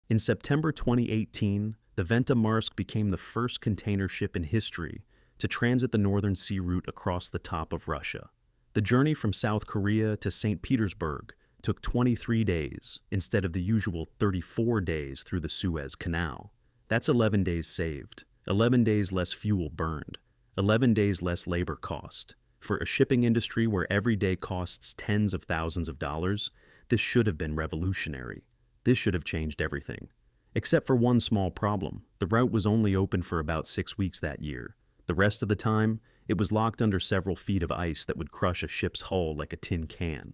In September 2018, the Venta became the first container ship in history to transit the Northern Sea route across the top of Russia. The journey from South Korea to St. Petersburg took 23 days instead of the usual 34 days through the Suez Canal. That's 11 days saved, 11 days less fuel burned, 11 days less labor cost. For a shipping industry where every day costs tens of thousands of dollars, this should have been revolutionary. This should have changed everything. Except for one small problem. The route was only open for about 6 weeks that year. The rest of the time, it was locked under several feet of ice that would crush a ship's hull like a tin can.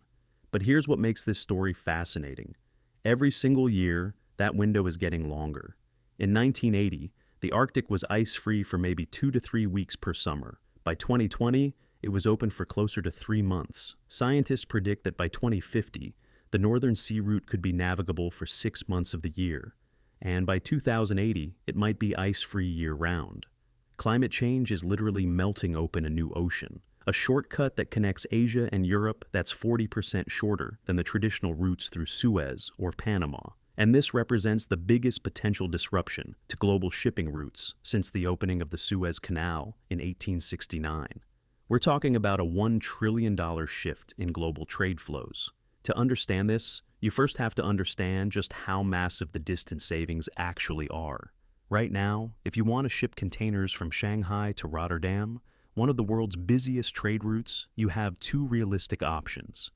But here's what makes this story fascinating. Every single year, that window is getting longer. In 1980, the Arctic was ice-free for maybe 2 to 3 weeks per summer. By 2020, it was open for closer to 3 months. Scientists predict that by 2050, the Northern Sea route could be navigable for 6 months of the year. And by 2080, it might be ice-free year-round. Climate change is literally melting open a new ocean, a shortcut that connects Asia and Europe that's 40% shorter than the traditional routes through Suez or Panama. And this represents the biggest potential disruption to global shipping routes since the opening of the Suez Canal in 1869. We're talking about a $1 trillion shift in global trade flows. To understand this, you first have to understand just how massive the distance savings actually are. Right now, if you want to ship containers from Shanghai to Rotterdam, one of the world's busiest trade routes, you have 2 realistic options.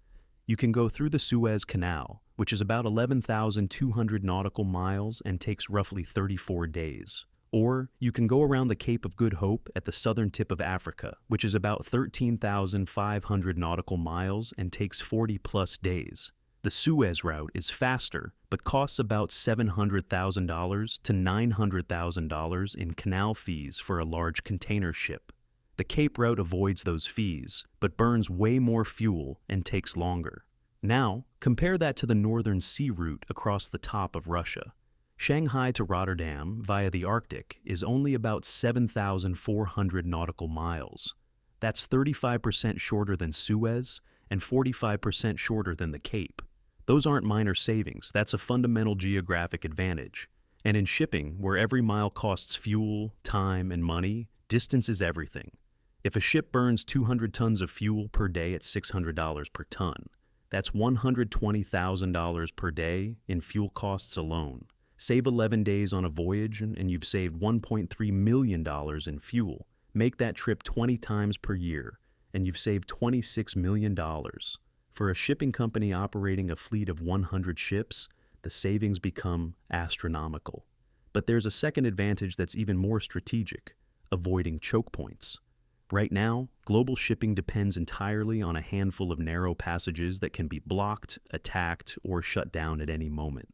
You can go through the Suez Canal, which is about 11,200 nautical miles and takes roughly 34 days. Or you can go around the Cape of Good Hope at the southern tip of Africa, which is about 13,500 nautical miles and takes 40+ days. The Suez route is faster, but costs about $700,000 to $900,000 in canal fees for a large container ship. The Cape route avoids those fees, but burns way more fuel and takes longer. Now, compare that to the Northern Sea route across the top of Russia. Shanghai to Rotterdam via the Arctic is only about 7,400 nautical miles. That's 35% shorter than Suez and 45% shorter than the Cape. Those aren't minor savings, that's a fundamental geographic advantage. And in shipping, where every mile costs fuel, time, and money, distance is everything. If a ship burns 200 tons of fuel per day at $600 per ton, that's $120,000 per day in fuel costs alone. Save 11 days on a voyage and you've saved $1.3 million in fuel. Make that trip 20 times per year and you've saved $26 million. For a shipping company operating a fleet of 100 ships, the savings become astronomical. But there's a second advantage that's even more strategic: avoiding choke points. Right now, global shipping depends entirely on a handful of narrow passages that can be blocked, attacked, or shut down at any moment.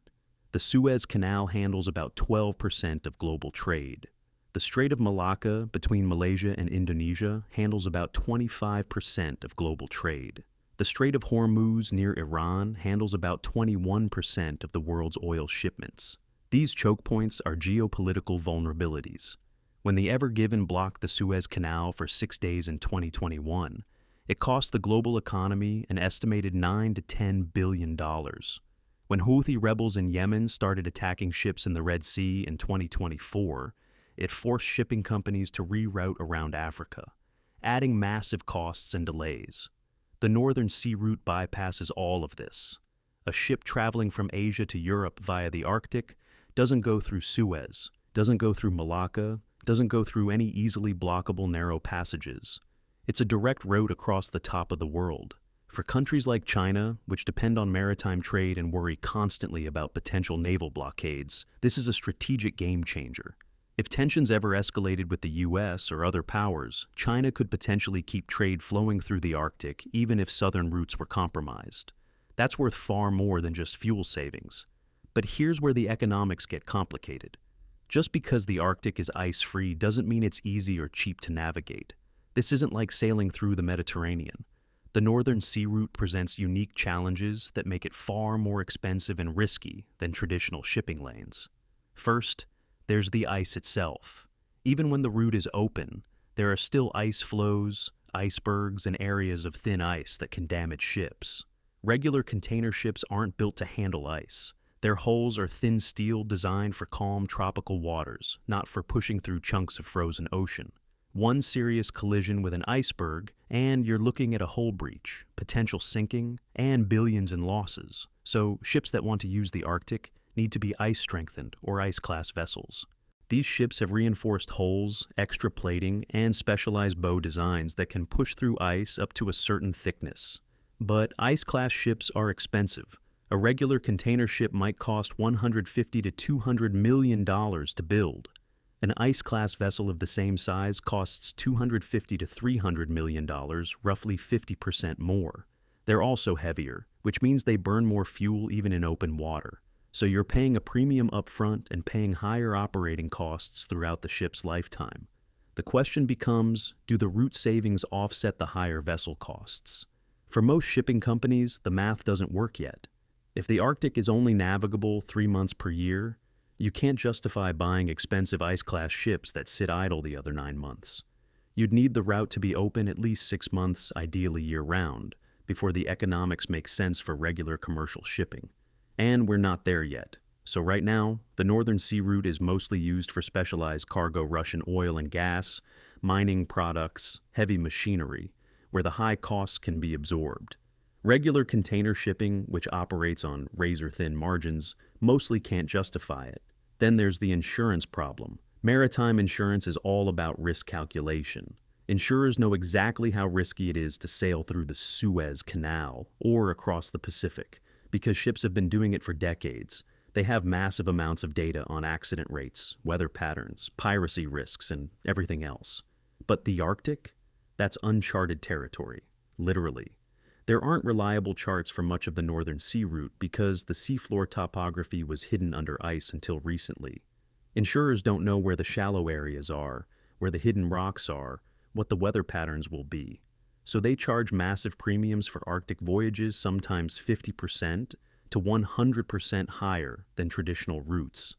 The Suez Canal handles about 12% of global trade. The Strait of Malacca between Malaysia and Indonesia handles about 25% of global trade. The Strait of Hormuz near Iran handles about 21% of the world's oil shipments. These choke points are geopolitical vulnerabilities. When the Ever Given blocked the Suez Canal for 6 days in 2021, it cost the global economy an estimated $9 to $10 billion. When Houthi rebels in Yemen started attacking ships in the Red Sea in 2024, it forced shipping companies to reroute around Africa, adding massive costs and delays. The Northern Sea route bypasses all of this. A ship traveling from Asia to Europe via the Arctic doesn't go through Suez, doesn't go through Malacca, doesn't go through any easily blockable narrow passages. It's a direct route across the top of the world. For countries like China, which depend on maritime trade and worry constantly about potential naval blockades, this is a strategic game changer. If tensions ever escalated with the US or other powers, China could potentially keep trade flowing through the Arctic even if southern routes were compromised. That's worth far more than just fuel savings. But here's where the economics get complicated. Just because the Arctic is ice-free doesn't mean it's easy or cheap to navigate. This isn't like sailing through the Mediterranean. The Northern Sea route presents unique challenges that make it far more expensive and risky than traditional shipping lanes. First, there's the ice itself. Even when the route is open, there are still ice flows, icebergs, and areas of thin ice that can damage ships. Regular container ships aren't built to handle ice. Their hulls are thin steel designed for calm tropical waters, not for pushing through chunks of frozen ocean. One serious collision with an iceberg, and you're looking at a hull breach, potential sinking, and billions in losses. So ships that want to use the Arctic need to be ice-strengthened or ice-class vessels. These ships have reinforced hulls, extra plating, and specialized bow designs that can push through ice up to a certain thickness. But ice-class ships are expensive. A regular container ship might cost $150 to $200 million to build. An ice-class vessel of the same size costs $250 to $300 million, roughly 50% more. They're also heavier, which means they burn more fuel even in open water. So you're paying a premium upfront and paying higher operating costs throughout the ship's lifetime. The question becomes, do the route savings offset the higher vessel costs? For most shipping companies, the math doesn't work yet. If the Arctic is only navigable 3 months per year, you can't justify buying expensive ice-class ships that sit idle the other 9 months. You'd need the route to be open at least 6 months, ideally year-round, before the economics make sense for regular commercial shipping. And we're not there yet. So right now, the Northern Sea Route is mostly used for specialized cargo Russian oil and gas, mining products, heavy machinery, where the high costs can be absorbed. Regular container shipping, which operates on razor-thin margins, mostly can't justify it. Then there's the insurance problem. Maritime insurance is all about risk calculation. Insurers know exactly how risky it is to sail through the Suez Canal or across the Pacific, because ships have been doing it for decades. They have massive amounts of data on accident rates, weather patterns, piracy risks, and everything else. But the Arctic? That's uncharted territory, literally. There aren't reliable charts for much of the Northern Sea Route because the seafloor topography was hidden under ice until recently. Insurers don't know where the shallow areas are, where the hidden rocks are, what the weather patterns will be. So they charge massive premiums for Arctic voyages, sometimes 50% to 100% higher than traditional routes.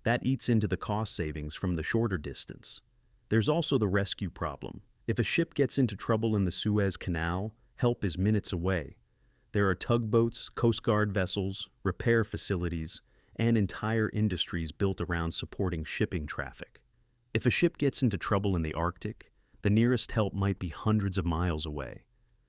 That eats into the cost savings from the shorter distance. There's also the rescue problem. If a ship gets into trouble in the Suez Canal, help is minutes away. There are tugboats, Coast Guard vessels, repair facilities, and entire industries built around supporting shipping traffic. If a ship gets into trouble in the Arctic, the nearest help might be hundreds of miles away.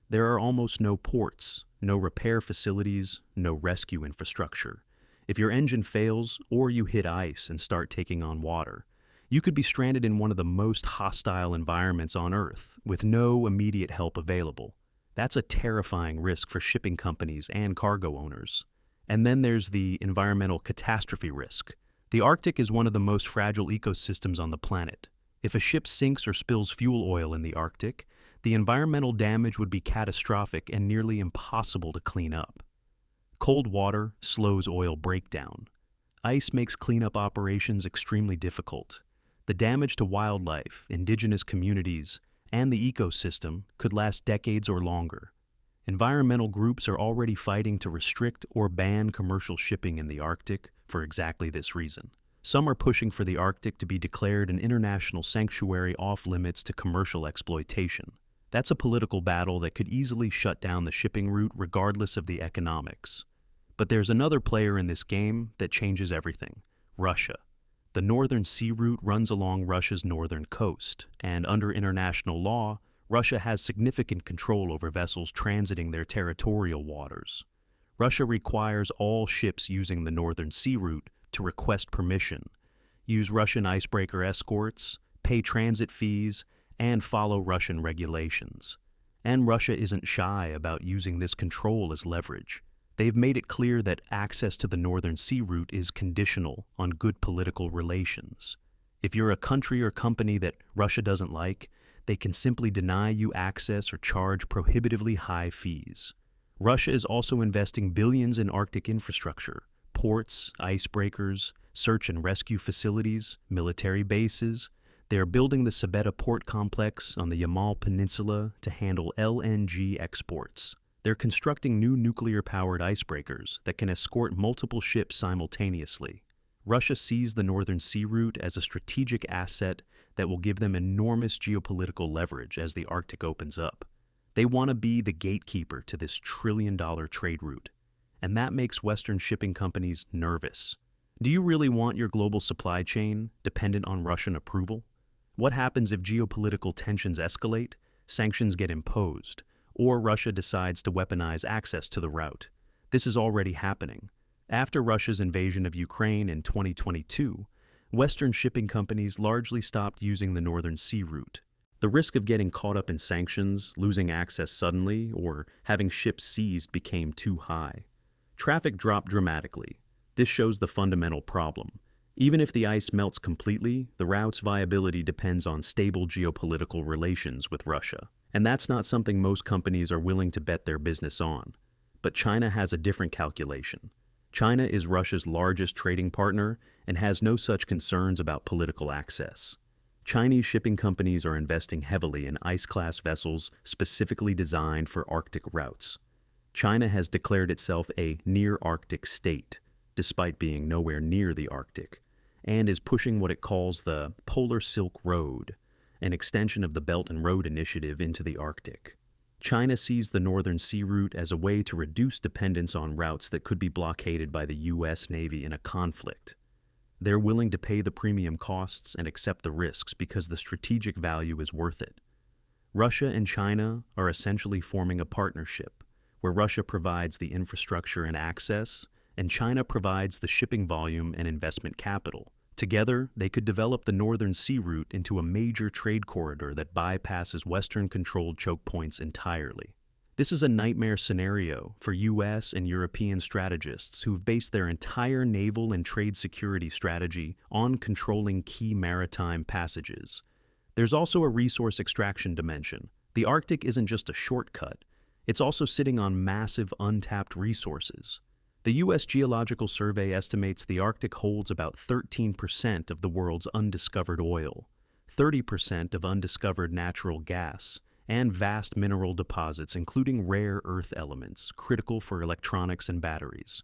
There are almost no ports, no repair facilities, no rescue infrastructure. If your engine fails or you hit ice and start taking on water, you could be stranded in one of the most hostile environments on Earth with no immediate help available. That's a terrifying risk for shipping companies and cargo owners. And then there's the environmental catastrophe risk. The Arctic is one of the most fragile ecosystems on the planet. If a ship sinks or spills fuel oil in the Arctic, the environmental damage would be catastrophic and nearly impossible to clean up. Cold water slows oil breakdown. Ice makes cleanup operations extremely difficult. The damage to wildlife, indigenous communities, and the ecosystem could last decades or longer. Environmental groups are already fighting to restrict or ban commercial shipping in the Arctic for exactly this reason. Some are pushing for the Arctic to be declared an international sanctuary off-limits to commercial exploitation. That's a political battle that could easily shut down the shipping route regardless of the economics. But there's another player in this game that changes everything: Russia. The Northern Sea Route runs along Russia's northern coast, and under international law, Russia has significant control over vessels transiting their territorial waters. Russia requires all ships using the Northern Sea Route to request permission, use Russian icebreaker escorts, pay transit fees, and follow Russian regulations. And Russia isn't shy about using this control as leverage. They've made it clear that access to the Northern Sea Route is conditional on good political relations. If you're a country or company that Russia doesn't like, they can simply deny you access or charge prohibitively high fees. Russia is also investing billions in Arctic infrastructure: ports, icebreakers, search and rescue facilities, military bases. They are building the Sabeta port complex on the Yamal Peninsula to handle LNG exports. They're constructing new nuclear-powered icebreakers that can escort multiple ships simultaneously. Russia sees the Northern Sea Route as a strategic asset that will give them enormous geopolitical leverage as the Arctic opens up. They want to be the gatekeeper to this trillion-dollar trade route. and that makes Western shipping companies nervous. Do you really want your global supply chain dependent on Russian approval? What happens if geopolitical tensions escalate, sanctions get imposed, or Russia decides to weaponize access to the route? This is already happening. After Russia's invasion of Ukraine in 2022, Western shipping companies largely stopped using the Northern Sea route. The risk of getting caught up in sanctions, losing access suddenly, or having ships seized became too high. Traffic dropped dramatically. This shows the fundamental problem. Even if the ice melts completely, the route's viability depends on stable geopolitical relations with Russia. And that's not something most companies are willing to bet their business on. But China has a different calculation. China is Russia's largest trading partner and has no such concerns about political access. Chinese shipping companies are investing heavily in ice-class vessels specifically designed for Arctic routes. China has declared itself a near-Arctic state, despite being nowhere near the Arctic, and is pushing what it calls the Polar Silk Road, an extension of the Belt and Road Initiative into the Arctic. China sees the Northern Sea route as a way to reduce dependence on routes that could be blockaded by the U.S. Navy in a conflict. They're willing to pay the premium costs and accept the risks because the strategic value is worth it. Russia and China are essentially forming a partnership, where Russia provides the infrastructure and access, and China provides the shipping volume and investment capital. Together, they could develop the Northern Sea route into a major trade corridor that bypasses Western-controlled choke points entirely. This is a nightmare scenario for U.S. and European strategists who've based their entire naval and trade security strategy on controlling key maritime passages. There's also a resource extraction dimension. The Arctic isn't just a shortcut, it's also sitting on massive untapped resources. The U.S. Geological Survey estimates the Arctic holds about 13% of the world's undiscovered oil, 30% of undiscovered natural gas, and vast mineral deposits including rare earth elements critical for electronics and batteries.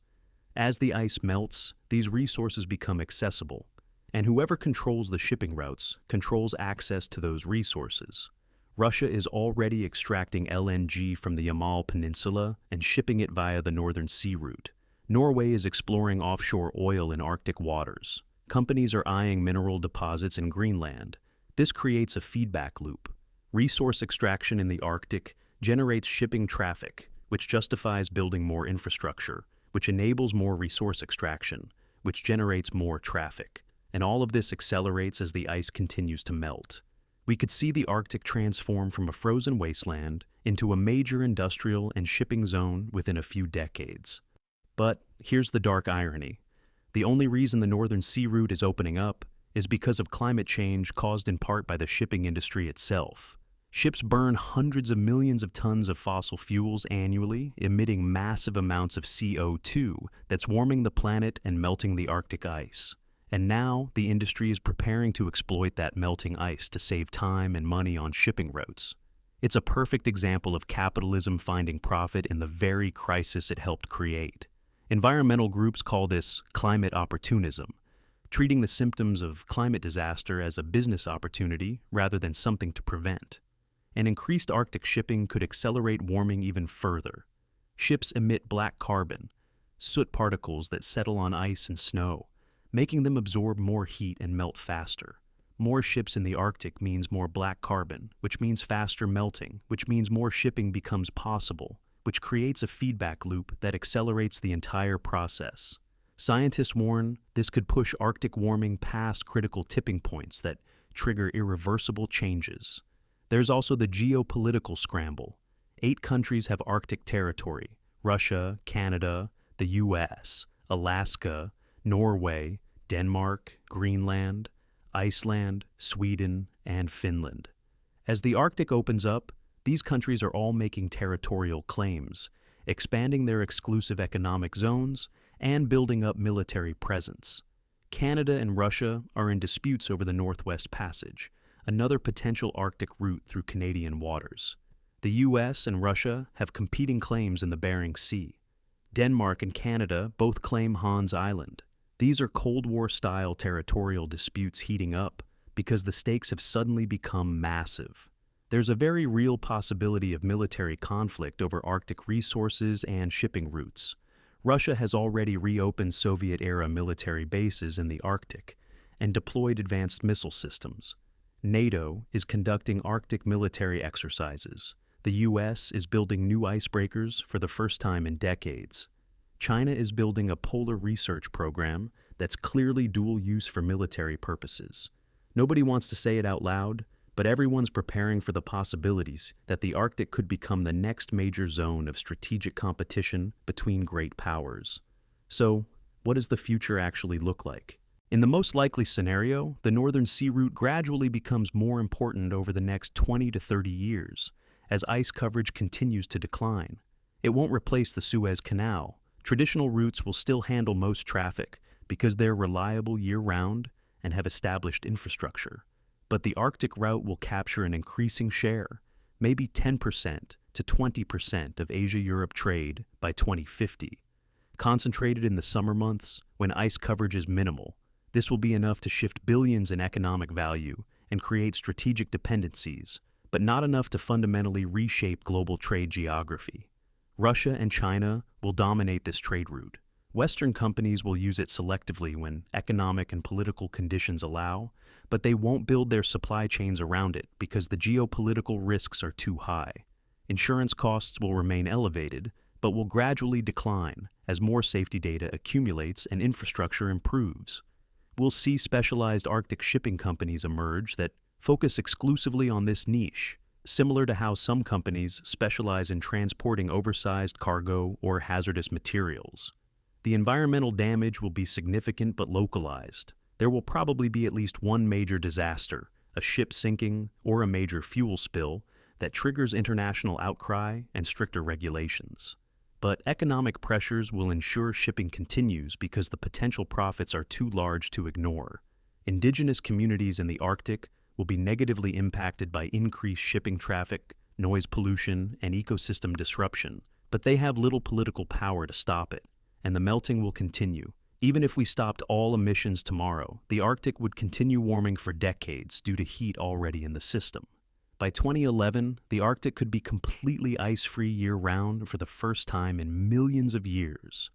As the ice melts, these resources become accessible, and whoever controls the shipping routes controls access to those resources. Russia is already extracting LNG from the Yamal Peninsula and shipping it via the Northern Sea route. Norway is exploring offshore oil in Arctic waters. Companies are eyeing mineral deposits in Greenland. This creates a feedback loop. Resource extraction in the Arctic generates shipping traffic, which justifies building more infrastructure, which enables more resource extraction, which generates more traffic. And all of this accelerates as the ice continues to melt. We could see the Arctic transform from a frozen wasteland into a major industrial and shipping zone within a few decades. But here's the dark irony. The only reason the Northern Sea route is opening up is because of climate change caused in part by the shipping industry itself. Ships burn hundreds of millions of tons of fossil fuels annually, emitting massive amounts of CO2 that's warming the planet and melting the Arctic ice. And now, the industry is preparing to exploit that melting ice to save time and money on shipping routes. It's a perfect example of capitalism finding profit in the very crisis it helped create. Environmental groups call this climate opportunism, treating the symptoms of climate disaster as a business opportunity rather than something to prevent. And increased Arctic shipping could accelerate warming even further. Ships emit black carbon, soot particles that settle on ice and snow, making them absorb more heat and melt faster. More ships in the Arctic means more black carbon, which means faster melting, which means more shipping becomes possible, which creates a feedback loop that accelerates the entire process. Scientists warn this could push Arctic warming past critical tipping points that trigger irreversible changes. There's also the geopolitical scramble. 8 countries have Arctic territory: Russia, Canada, the US, Alaska, Norway, Denmark, Greenland, Iceland, Sweden, and Finland. As the Arctic opens up, these countries are all making territorial claims, expanding their exclusive economic zones, and building up military presence. Canada and Russia are in disputes over the Northwest Passage, another potential Arctic route through Canadian waters. The US and Russia have competing claims in the Bering Sea. Denmark and Canada both claim Hans Island. These are Cold War-style territorial disputes heating up because the stakes have suddenly become massive. There's a very real possibility of military conflict over Arctic resources and shipping routes. Russia has already reopened Soviet-era military bases in the Arctic and deployed advanced missile systems. NATO is conducting Arctic military exercises. The US is building new icebreakers for the first time in decades. China is building a polar research program that's clearly dual use for military purposes. Nobody wants to say it out loud, but everyone's preparing for the possibilities that the Arctic could become the next major zone of strategic competition between great powers. So, what does the future actually look like? In the most likely scenario, the Northern Sea Route gradually becomes more important over the next 20 to 30 years, as ice coverage continues to decline. It won't replace the Suez Canal. Traditional routes will still handle most traffic because they're reliable year-round and have established infrastructure. But the Arctic route will capture an increasing share, maybe 10% to 20% of Asia-Europe trade by 2050. Concentrated in the summer months, when ice coverage is minimal, this will be enough to shift billions in economic value and create strategic dependencies, but not enough to fundamentally reshape global trade geography. Russia and China will dominate this trade route. Western companies will use it selectively when economic and political conditions allow, but they won't build their supply chains around it because the geopolitical risks are too high. Insurance costs will remain elevated, but will gradually decline as more safety data accumulates and infrastructure improves. We'll see specialized Arctic shipping companies emerge that focus exclusively on this niche, similar to how some companies specialize in transporting oversized cargo or hazardous materials. The environmental damage will be significant but localized. There will probably be at least one major disaster, a ship sinking or a major fuel spill, that triggers international outcry and stricter regulations. But economic pressures will ensure shipping continues because the potential profits are too large to ignore. Indigenous communities in the Arctic will be negatively impacted by increased shipping traffic, noise pollution, and ecosystem disruption, but they have little political power to stop it, and the melting will continue. Even if we stopped all emissions tomorrow, the Arctic would continue warming for decades due to heat already in the system. By 2011, the Arctic could be completely ice-free year-round for the first time in millions of years.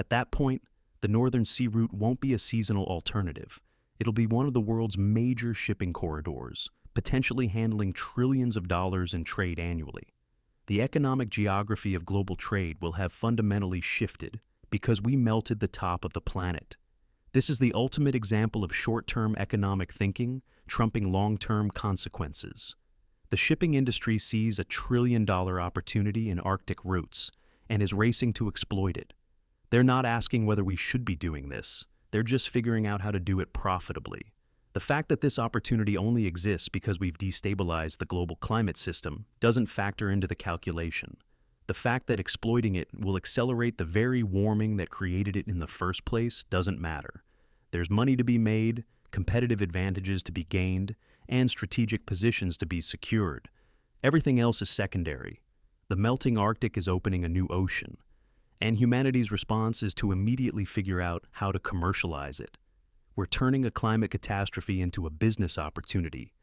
At that point, the Northern Sea Route won't be a seasonal alternative. It'll be one of the world's major shipping corridors, potentially handling trillions of dollars in trade annually. The economic geography of global trade will have fundamentally shifted because we melted the top of the planet. This is the ultimate example of short-term economic thinking trumping long-term consequences. The shipping industry sees a trillion-dollar opportunity in Arctic routes and is racing to exploit it. They're not asking whether we should be doing this. They're just figuring out how to do it profitably. The fact that this opportunity only exists because we've destabilized the global climate system doesn't factor into the calculation. The fact that exploiting it will accelerate the very warming that created it in the first place doesn't matter. There's money to be made, competitive advantages to be gained, and strategic positions to be secured. Everything else is secondary. The melting Arctic is opening a new ocean, and humanity's response is to immediately figure out how to commercialize it. We're turning a climate catastrophe into a business opportunity,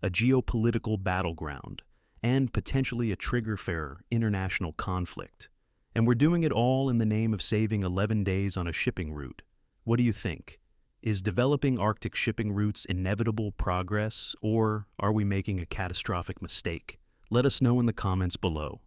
a geopolitical battleground, and potentially a trigger for international conflict. And we're doing it all in the name of saving 11 days on a shipping route. What do you think? Is developing Arctic shipping routes inevitable progress, or are we making a catastrophic mistake? Let us know in the comments below.